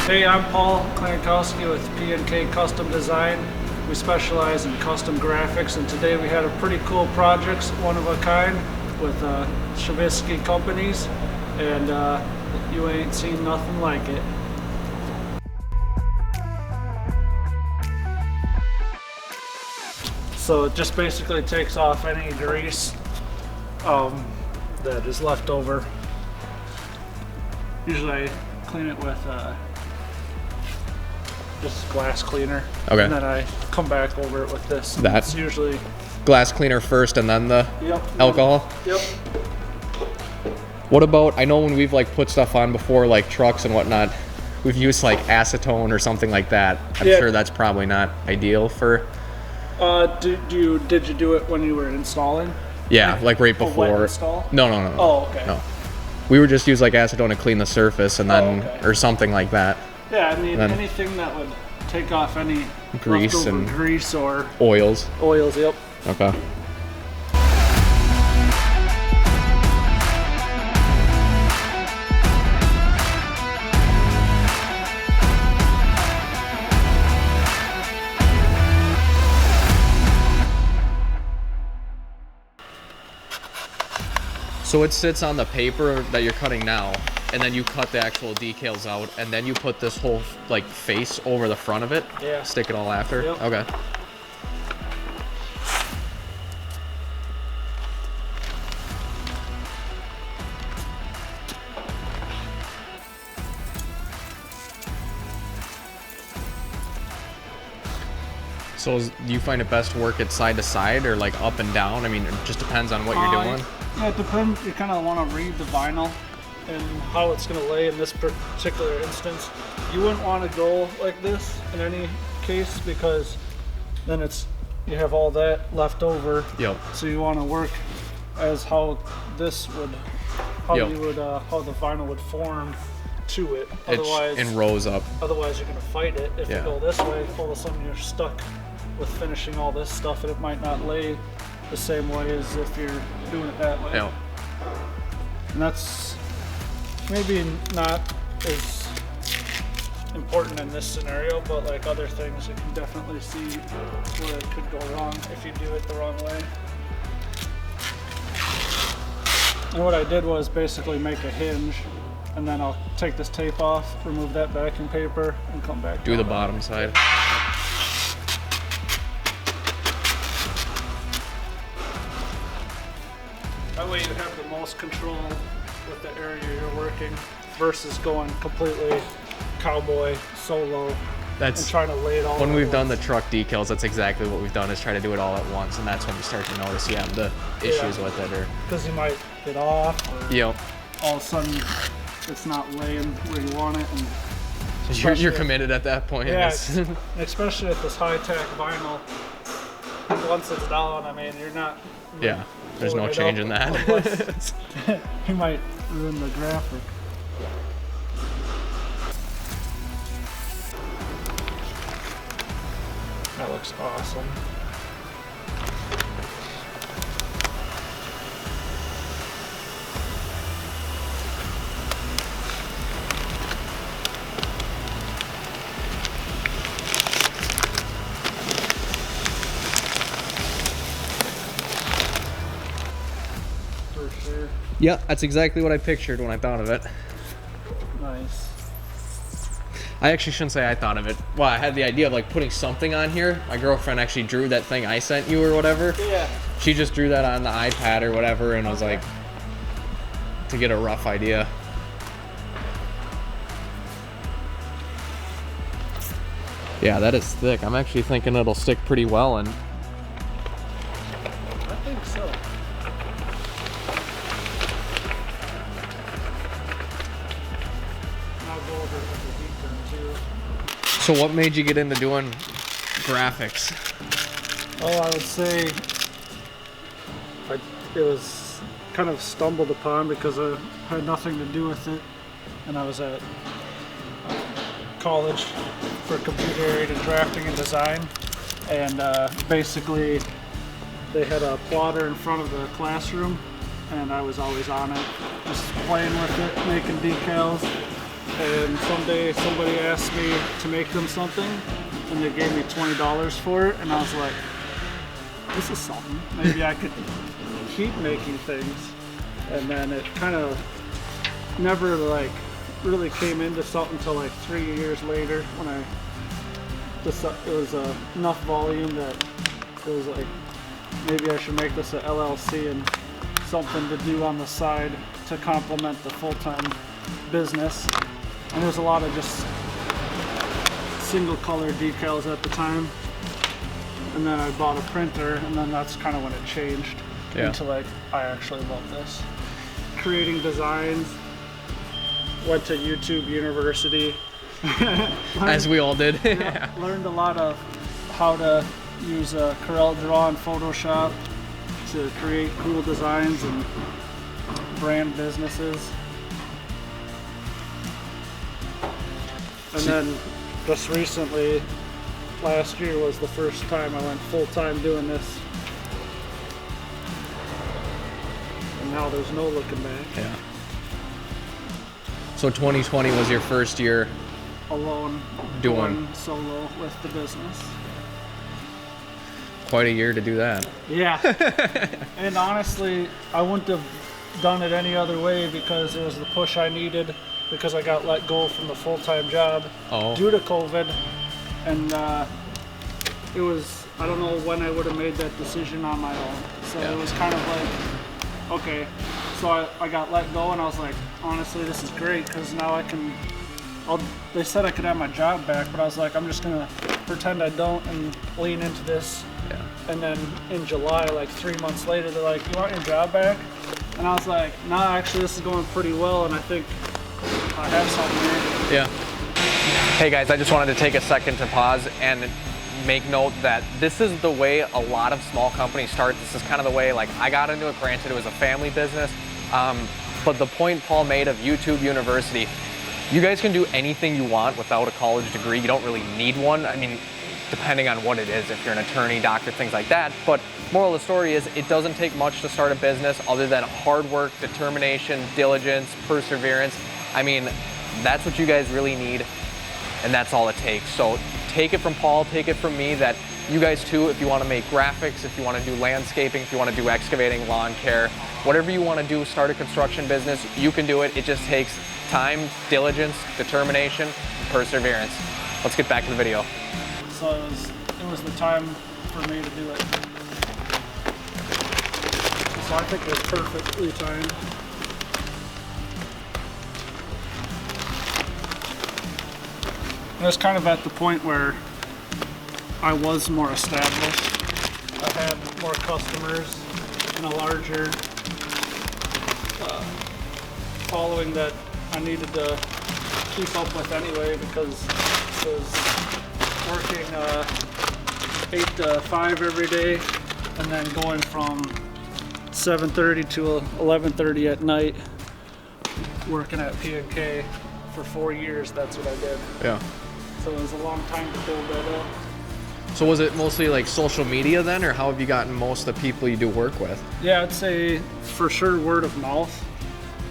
Hey, I'm Paul Klankowski with P&K Custom Design. We specialize in custom graphics, and today we had a pretty cool project, one of a kind, with Schifsky companies, and you ain't seen nothing like it. So it just basically takes off any grease that is left over. Usually I clean it with just glass cleaner. Okay. And then I come back over it with this. That's It's usually glass cleaner first and then the alcohol? Yep. What about, I know when we've like put stuff on before, like trucks and whatnot, we've used like acetone or something like that. I'm sure that's probably not ideal for... Did you do it when you were installing? Yeah, like right A wet before. install? No. Oh, okay. No. We would just use like acetone to clean the surface and then, okay. or something like that. Yeah, I mean, anything that would take off any Grease leftover and grease or oils. oils, yep. Okay. So it sits on the paper that you're cutting now, and then you cut the actual decals out, and then you put this whole like face over the front of it. Yeah. Stick it all after. Yep. Okay. So do you find it best to work it side to side or like up and down? I mean, it just depends on what you're doing. Yeah, it depends. You kind of want to read the vinyl and how it's going to lay in this particular instance. You wouldn't want to go like this in any case because then you have all that left over. Yep. So you want to work as how this would, how Yep. you would, how the vinyl would form to it. Otherwise, in rows up. Otherwise, you're going to fight it. If you Yeah. go this way, all of a sudden you're stuck with finishing all this stuff, and it might not lay the same way as if you're doing it that way. Yeah. And that's maybe not as important in this scenario, but like other things, you can definitely see where it could go wrong if you do it the wrong way. And what I did was basically make a hinge, and then I'll take this tape off, remove that backing paper, and come back. Do the bottom side. That way you have the most control with the area you're working versus going completely cowboy solo and trying to lay it all. When we've done the truck decals, that's exactly what we've done, is try to do it all at once, and that's when you start to notice the issues with it. Or because you might get off, or yep. all of a sudden it's not laying where you want it, and You're committed at that point. yeah, especially with this high-tech vinyl. Once it's down, I mean, you're not. Yeah, there's no changing that. Unless you might ruin the graphic. That looks awesome. For sure. Yeah, that's exactly what I pictured when I thought of it. Nice. I actually shouldn't say I thought of it. Well, I had the idea of like putting something on here. My girlfriend actually drew that thing I sent you or whatever. Yeah. She just drew that on the iPad or whatever, and I was like, to get a rough idea. Yeah, that is thick. I'm actually thinking it'll stick pretty well, and I think so. I'll go over it with the heat gun too. so what made you get into doing graphics? Oh, I would say it was kind of stumbled upon because I had nothing to do with it, and I was at college for computer-aided drafting and design, and basically they had a plotter in front of the classroom, and I was always on it, just playing with it, making decals, and someday somebody asked me to make them something, and they gave me $20 for it, and I was like, this is something. Maybe I could keep making things. And then it kind of never like really came into something until like 3 years later when it was enough volume that it was like, maybe I should make this a LLC and something to do on the side to complement the full-time business. And there's a lot of just single color decals at the time. And then I bought a printer, and then that's kind of when it changed into like, I actually love this. Creating designs, went to YouTube University. As we all did. Learned a lot of how to use Corel Draw and Photoshop to create cool designs and brand businesses. And then just recently, last year was the first time I went full-time doing this. And now there's no looking back. Yeah. So 2020 was your first year alone, doing solo with the business. Quite a year to do that. Yeah. And honestly, I wouldn't have done it any other way because it was the push I needed, because I got let go from the full-time job due to COVID. And it was, I don't know when I would have made that decision on my own. So it was kind of like, okay. So I got let go, and I was like, honestly, this is great because now I can, they said I could have my job back, but I was like, I'm just going to pretend I don't and lean into this. Yeah. And then in July, like 3 months later, they're like, you want your job back? And I was like, nah, actually, this is going pretty well, and I think I have something here. Yeah. Hey guys, I just wanted to take a second to pause and make note that this is the way a lot of small companies start. This is kind of the way, like, I got into it. Granted, it was a family business, but the point Paul made of YouTube University, you guys can do anything you want without a college degree. You don't really need one. I mean, depending on what it is, if you're an attorney, doctor, things like that. But moral of the story is, it doesn't take much to start a business other than hard work, determination, diligence, perseverance. I mean, that's what you guys really need, and that's all it takes. So take it from Paul, take it from me, that you guys too, if you want to make graphics, if you want to do landscaping, if you want to do excavating, lawn care, whatever you want to do, start a construction business, you can do it. It just takes time, diligence, determination, and perseverance. Let's get back to the video. So it was the time for me to do it. So I think it was perfectly timed. I was kind of at the point where I was more established. I had more customers and a larger following that I needed to keep up with anyway, because it was working 8 to 5 every day, and then going from 7:30 to 11:30 at night, working at P&K for 4 years. That's what I did. Yeah. So it was a long time to build that up. So was it mostly like social media then, or how have you gotten most of the people you do work with? Yeah, I'd say for sure word of mouth,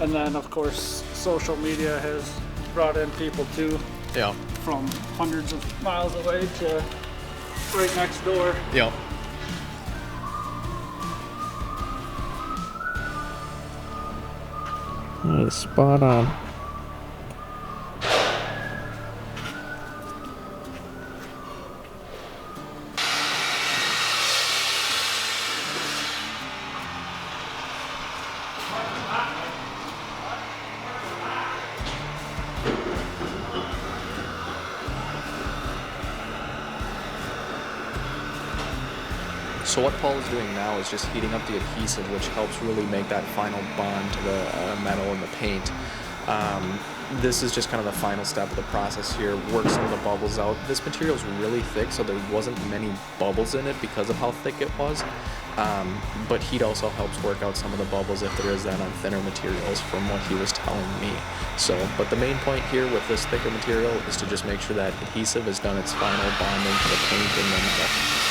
and then of course social media has brought in people too. Yeah. From hundreds of miles away to right next door. Yep. That is spot on. So what Paul is doing now is just heating up the adhesive, which helps really make that final bond to the metal and the paint. This is just kind of the final step of the process here. Work some of the bubbles out. This material is really thick, so there wasn't many bubbles in it because of how thick it was. But heat also helps work out some of the bubbles if there is that on thinner materials, from what he was telling me. So, but the main point here with this thicker material is to just make sure that adhesive has done its final bonding to the paint and the metal.